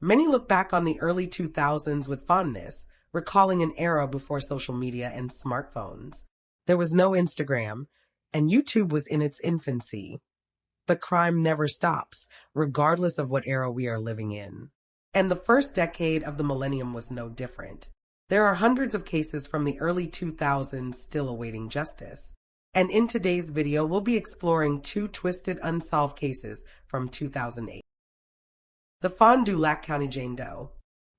Many look back on the early 2000s with fondness, recalling an era before social media and smartphones. There was no Instagram, and YouTube was in its infancy. But crime never stops, regardless of what era we are living in. And the first decade of the millennium was no different. There are hundreds of cases from the early 2000s still awaiting justice. And in today's video, we'll be exploring two twisted unsolved cases from 2008. The Fond du Lac County Jane Doe.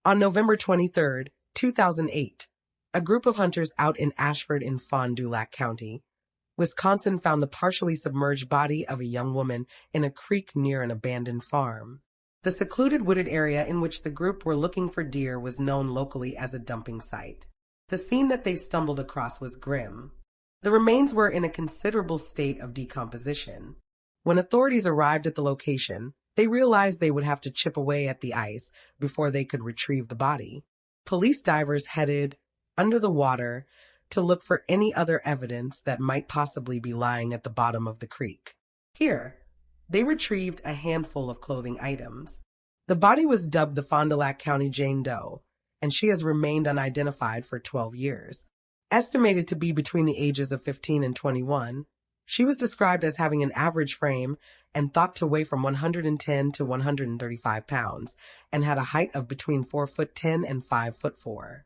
On November 23, 2008, a group of hunters out in Ashford in Fond du Lac County, Wisconsin found the partially submerged body of a young woman in a creek near an abandoned farm. The secluded wooded area in which the group were looking for deer was known locally as a dumping site. The scene that they stumbled across was grim. The remains were in a considerable state of decomposition. When authorities arrived at the location, they realized they would have to chip away at the ice before they could retrieve the body. Police divers headed under the water to look for any other evidence that might possibly be lying at the bottom of the creek. Here, they retrieved a handful of clothing items. The body was dubbed the Fond du Lac County Jane Doe, and she has remained unidentified for 12 years. Estimated to be between the ages of 15 and 21, she was described as having an average frame and thought to weigh from 110 to 135 pounds, and had a height of between 4'10" and 5'4".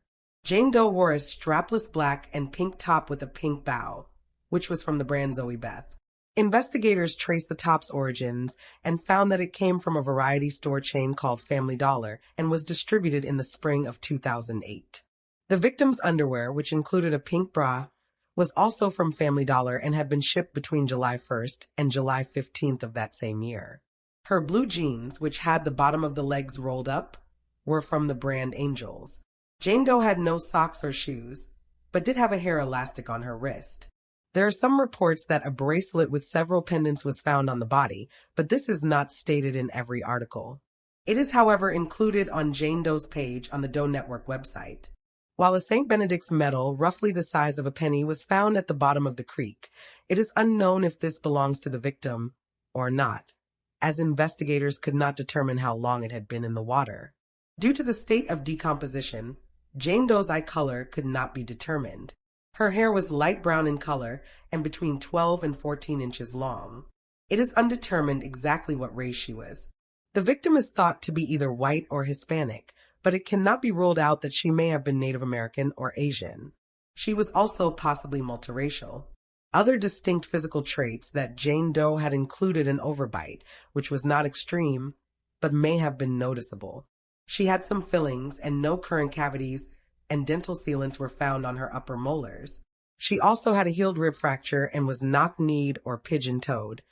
Jane Doe wore a strapless black and pink top with a pink bow, which was from the brand Zoe Beth. Investigators traced the top's origins and found that it came from a variety store chain called Family Dollar and was distributed in the spring of 2008. The victim's underwear, which included a pink bra, was also from Family Dollar and had been shipped between July 1st and July 15th of that same year. Her blue jeans, which had the bottom of the legs rolled up, were from the brand Angels. Jane Doe had no socks or shoes, but did have a hair elastic on her wrist. There are some reports that a bracelet with several pendants was found on the body, but this is not stated in every article. It is, however, included on Jane Doe's page on the Doe Network website. While a St. Benedict's medal, roughly the size of a penny, was found at the bottom of the creek, it is unknown if this belongs to the victim or not, as investigators could not determine how long it had been in the water. Due to the state of decomposition, Jane Doe's eye color could not be determined. Her hair was light brown in color and between 12 and 14 inches long. It is undetermined exactly what race she was. The victim is thought to be either white or Hispanic, but it cannot be ruled out that she may have been Native American or Asian. She was also possibly multiracial. Other distinct physical traits that Jane Doe had included an overbite, which was not extreme, but may have been noticeable. She had some fillings and no current cavities, and dental sealants were found on her upper molars. She also had a healed rib fracture and was knock-kneed or pigeon-toed,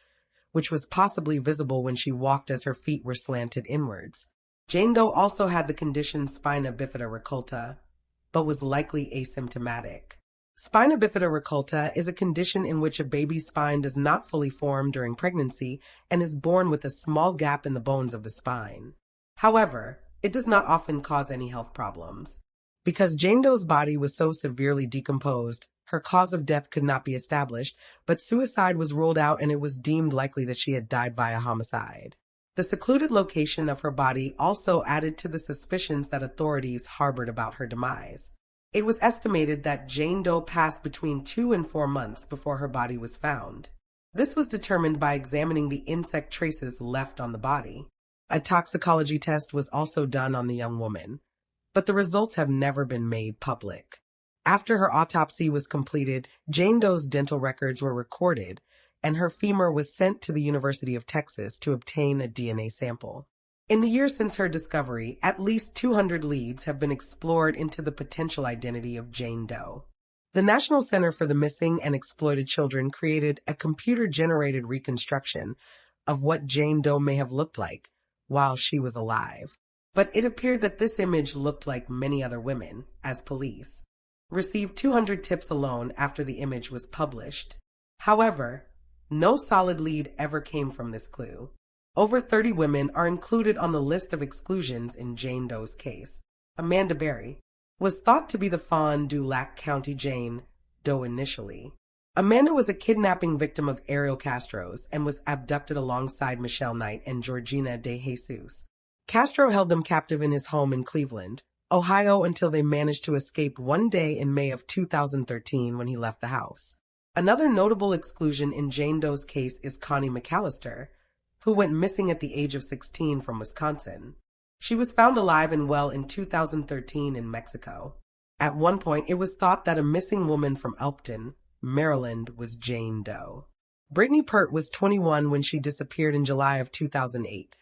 which was possibly visible when she walked as her feet were slanted inwards. Jane Doe also had the condition spina bifida racculta, but was likely asymptomatic. Spina bifida racculta is a condition in which a baby's spine does not fully form during pregnancy and is born with a small gap in the bones of the spine. However, it does not often cause any health problems. Because Jane Doe's body was so severely decomposed, her cause of death could not be established, but suicide was ruled out and it was deemed likely that she had died via homicide. The secluded location of her body also added to the suspicions that authorities harbored about her demise. It was estimated that Jane Doe passed between 2 and 4 months before her body was found. This was determined by examining the insect traces left on the body. A toxicology test was also done on the young woman, but the results have never been made public. After her autopsy was completed, Jane Doe's dental records were recorded, and her femur was sent to the University of Texas to obtain a DNA sample. In the years since her discovery, at least 200 leads have been explored into the potential identity of Jane Doe. The National Center for the Missing and Exploited Children created a computer-generated reconstruction of what Jane Doe may have looked like while she was alive. But it appeared that this image looked like many other women, as police received 200 tips alone after the image was published. However, no solid lead ever came from this clue. Over 30 women are included on the list of exclusions in Jane Doe's case. Amanda Berry was thought to be the Fond du Lac County Jane Doe initially. Amanda was a kidnapping victim of Ariel Castro's and was abducted alongside Michelle Knight and Georgina De Jesus. Castro held them captive in his home in Cleveland, Ohio, until they managed to escape one day in May of 2013 when he left the house. Another notable exclusion in Jane Doe's case is Connie McAllister, who went missing at the age of 16 from Wisconsin. She was found alive and well in 2013 in Mexico. At one point, it was thought that a missing woman from Elkton, Maryland, was Jane Doe. Brittany Pert was 21 when she disappeared in July of 2008,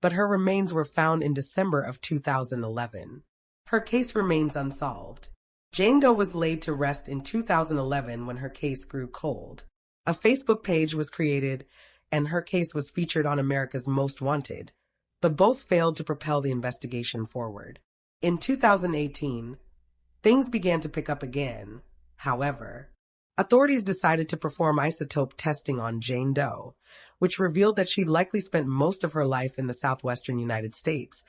but her remains were found in December of 2011. Her case remains unsolved. Jane Doe was laid to rest in 2011 when her case grew cold. A Facebook page was created, and her case was featured on America's Most Wanted, but both failed to propel the investigation forward. In 2018, things began to pick up again. However, authorities decided to perform isotope testing on Jane Doe, which revealed that she likely spent most of her life in the southwestern United States,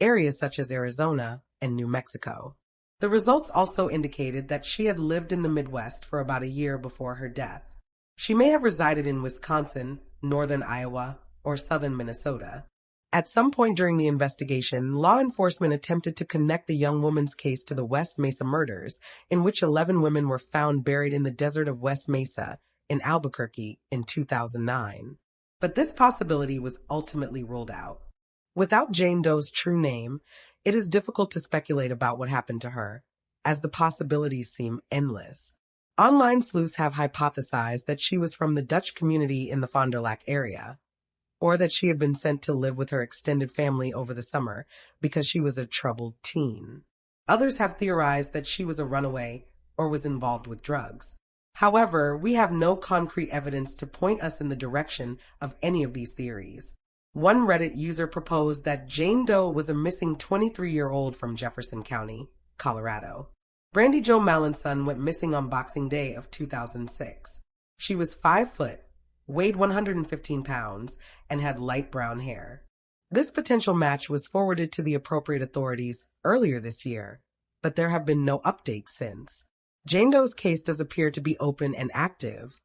areas such as Arizona and New Mexico. The results also indicated that she had lived in the Midwest for about a year before her death. She may have resided in Wisconsin, northern Iowa, or southern Minnesota. At some point during the investigation, law enforcement attempted to connect the young woman's case to the West Mesa murders, in which 11 women were found buried in the desert of West Mesa in Albuquerque in 2009. But this possibility was ultimately ruled out. Without Jane Doe's true name, it is difficult to speculate about what happened to her, as the possibilities seem endless. Online sleuths have hypothesized that she was from the Dutch community in the Fond du Lac area, or that she had been sent to live with her extended family over the summer because she was a troubled teen. Others have theorized that she was a runaway or was involved with drugs. However, we have no concrete evidence to point us in the direction of any of these theories. One Reddit user proposed that Jane Doe was a missing 23-year-old from Jefferson County, Colorado. Brandy Jo Mallinson went missing on Boxing Day of 2006. She was 5 foot, weighed 115 pounds, and had light brown hair. This potential match was forwarded to the appropriate authorities earlier this year, but there have been no updates since. Jane Doe's case does appear to be open and active,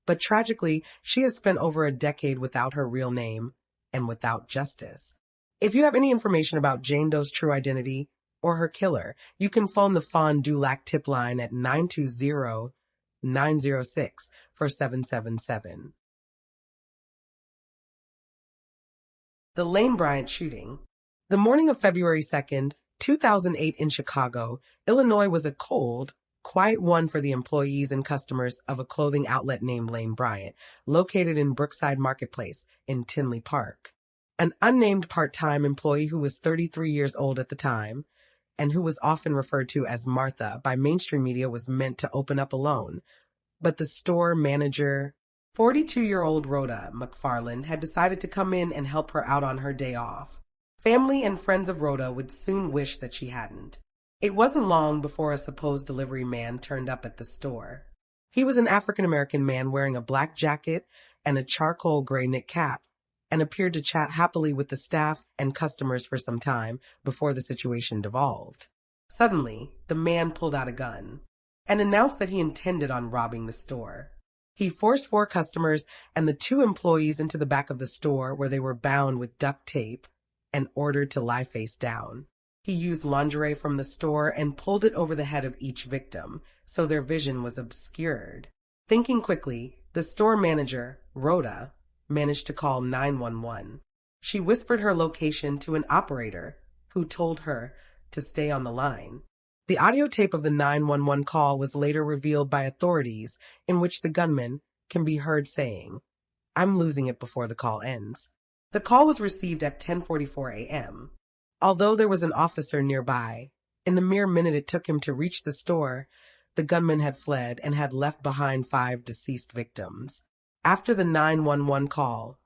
but tragically, she has spent over a decade without her real name and without justice. If you have any information about Jane Doe's true identity or her killer, you can phone the Fond du Lac tip line at 920-906-4777. The Lane Bryant shooting. The morning of February 2nd, 2008 in Chicago, Illinois was a cold, quiet one for the employees and customers of a clothing outlet named Lane Bryant, located in Brookside Marketplace in Tinley Park. An unnamed part-time employee who was 33 years old at the time, and who was often referred to as Martha by mainstream media, was meant to open up alone. But the store manager, 42-year-old Rhoda McFarland, had decided to come in and help her out on her day off. Family and friends of Rhoda would soon wish that she hadn't. It wasn't long before a supposed delivery man turned up at the store. He was an African-American man wearing a black jacket and a charcoal gray knit cap, and appeared to chat happily with the staff and customers for some time before the situation devolved. Suddenly, the man pulled out a gun and announced that he intended on robbing the store. He forced 4 customers and the 2 employees into the back of the store, where they were bound with duct tape and ordered to lie face down. He used lingerie from the store and pulled it over the head of each victim, so their vision was obscured. Thinking quickly, the store manager, Rhoda, managed to call 911. She whispered her location to an operator, who told her to stay on the line. The audio tape of the 911 call was later revealed by authorities, in which the gunman can be heard saying, "I'm losing it before the call ends." The call was received at 10:44 a.m. Although there was an officer nearby, in the mere minute it took him to reach the store, the gunman had fled and had left behind 5 deceased victims. After the 911 call,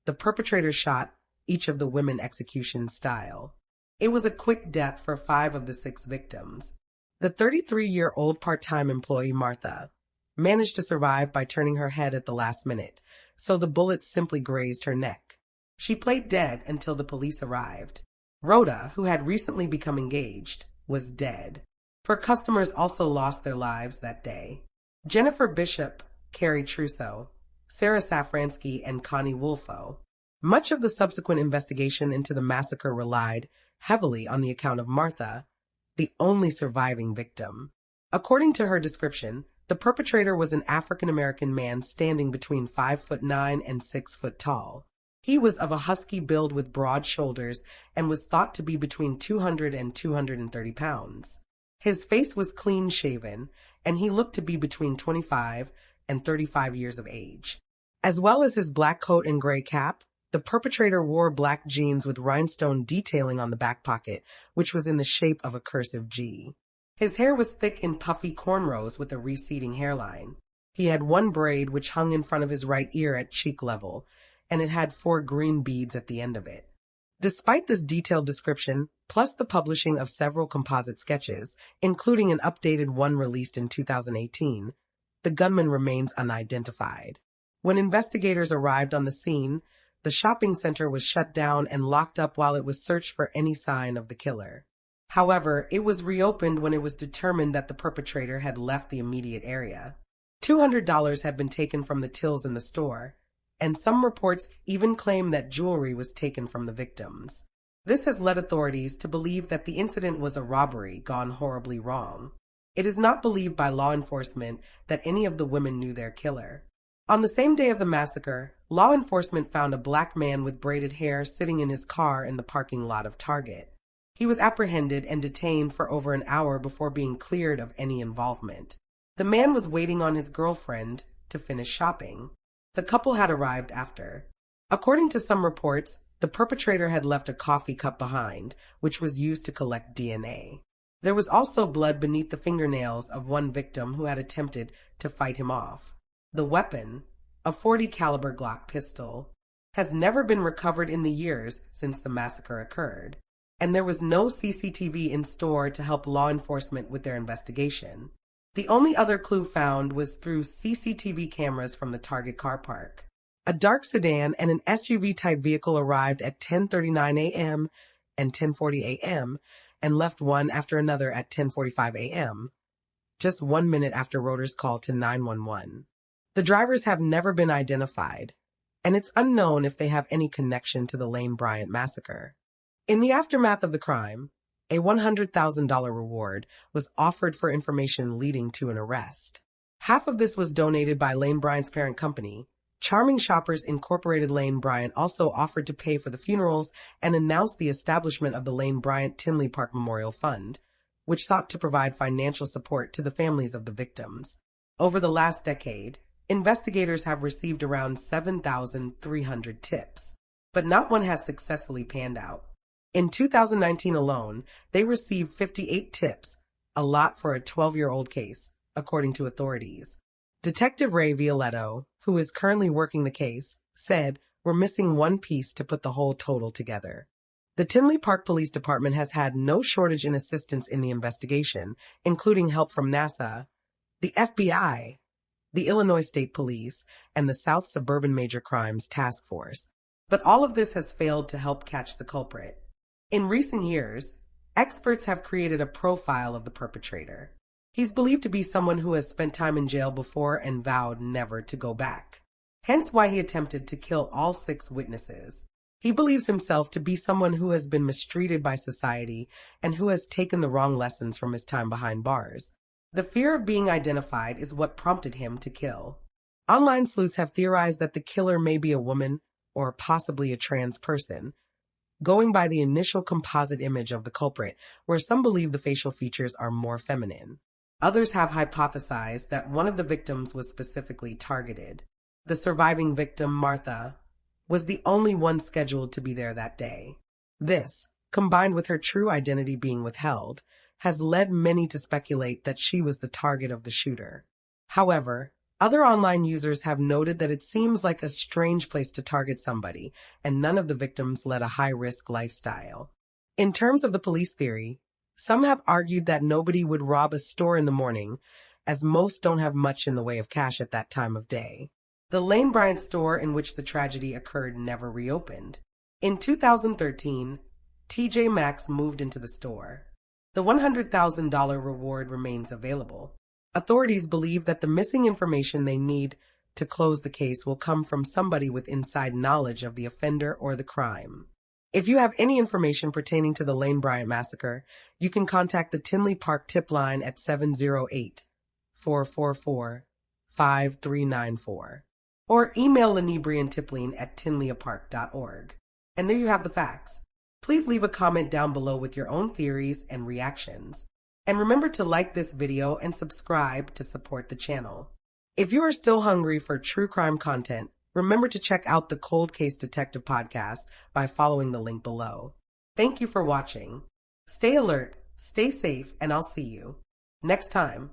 the perpetrator shot each of the women execution style. It was a quick death for 5 of the 6 victims. The 33-year-old part-time employee, Martha, managed to survive by turning her head at the last minute, so the bullets simply grazed her neck. She played dead until the police arrived. Rhoda, who had recently become engaged, was dead. 4 customers also lost their lives that day. Jennifer Bishop, Carrie Trusso, Sarah Safransky, and Connie Wolfo. Much of the subsequent investigation into the massacre relied heavily on the account of Martha, the only surviving victim. According to her description, the perpetrator was an African-American man standing between 5'9" and 6 foot tall. He was of a husky build with broad shoulders and was thought to be between 200 and 230 pounds. His face was clean-shaven, and he looked to be between 25 and 35 years of age. As well as his black coat and gray cap, the perpetrator wore black jeans with rhinestone detailing on the back pocket, which was in the shape of a cursive G. His hair was thick in puffy cornrows with a receding hairline. He had one braid which hung in front of his right ear at cheek level, and it had 4 green beads at the end of it. Despite this detailed description, plus the publishing of several composite sketches, including an updated one released in 2018, the gunman remains unidentified. When investigators arrived on the scene, the shopping center was shut down and locked up while it was searched for any sign of the killer. However, it was reopened when it was determined that the perpetrator had left the immediate area. $200 had been taken from the tills in the store, and some reports even claim that jewelry was taken from the victims. This has led authorities to believe that the incident was a robbery gone horribly wrong. It is not believed by law enforcement that any of the women knew their killer. On the same day of the massacre, law enforcement found a black man with braided hair sitting in his car in the parking lot of Target. He was apprehended and detained for over an hour before being cleared of any involvement. The man was waiting on his girlfriend to finish shopping. The couple had arrived after. According to some reports, the perpetrator had left a coffee cup behind, which was used to collect DNA. There was also blood beneath the fingernails of one victim who had attempted to fight him off. The weapon, a .40 caliber Glock pistol, has never been recovered in the years since the massacre occurred, and there was no CCTV in store to help law enforcement with their investigation. The only other clue found was through CCTV cameras from the Target car park. A dark sedan and an SUV-type vehicle arrived at 10:39 a.m. and 10:40 a.m. and left one after another at 10:45 a.m., just 1 minute after Rotor's call to 911. The drivers have never been identified, and it's unknown if they have any connection to the Lane Bryant massacre. In the aftermath of the crime, a $100,000 reward was offered for information leading to an arrest. Half of this was donated by Lane Bryant's parent company. Charming Shoppers Incorporated. Lane Bryant also offered to pay for the funerals and announced the establishment of the Lane Bryant Tinley Park Memorial Fund, which sought to provide financial support to the families of the victims. Over the last decade, investigators have received around 7,300 tips, but not one has successfully panned out. In 2019 alone, they received 58 tips, a lot for a 12-year-old case, according to authorities. Detective Ray Violetto, who is currently working the case, said, "We're missing one piece to put the whole total together." The Tinley Park Police Department has had no shortage in assistance in the investigation, including help from NASA, the FBI, the Illinois State Police, and the South Suburban Major Crimes Task Force. But all of this has failed to help catch the culprit. In recent years, experts have created a profile of the perpetrator. He's believed to be someone who has spent time in jail before and vowed never to go back. Hence why he attempted to kill all 6 witnesses. He believes himself to be someone who has been mistreated by society and who has taken the wrong lessons from his time behind bars. The fear of being identified is what prompted him to kill. Online sleuths have theorized that the killer may be a woman or possibly a trans person, going by the initial composite image of the culprit, where some believe the facial features are more feminine. Others have hypothesized that one of the victims was specifically targeted. The surviving victim, Martha, was the only one scheduled to be there that day. This, combined with her true identity being withheld, has led many to speculate that she was the target of the shooter. However, other online users have noted that it seems like a strange place to target somebody, and none of the victims led a high-risk lifestyle. In terms of the police theory, some have argued that nobody would rob a store in the morning, as most don't have much in the way of cash at that time of day. The Lane Bryant store in which the tragedy occurred never reopened. In 2013, TJ Maxx moved into the store. The $100,000 reward remains available. Authorities believe that the missing information they need to close the case will come from somebody with inside knowledge of the offender or the crime. If you have any information pertaining to the Lane Bryant massacre, you can contact the Tinley Park tip line at 708-444-5394 or email Linebrian Tipling at tinleyapark.org. And there you have the facts. Please leave a comment down below with your own theories and reactions. And remember to like this video and subscribe to support the channel. If you are still hungry for true crime content, remember to check out the Cold Case Detective podcast by following the link below. Thank you for watching. Stay alert, stay safe, and I'll see you next time.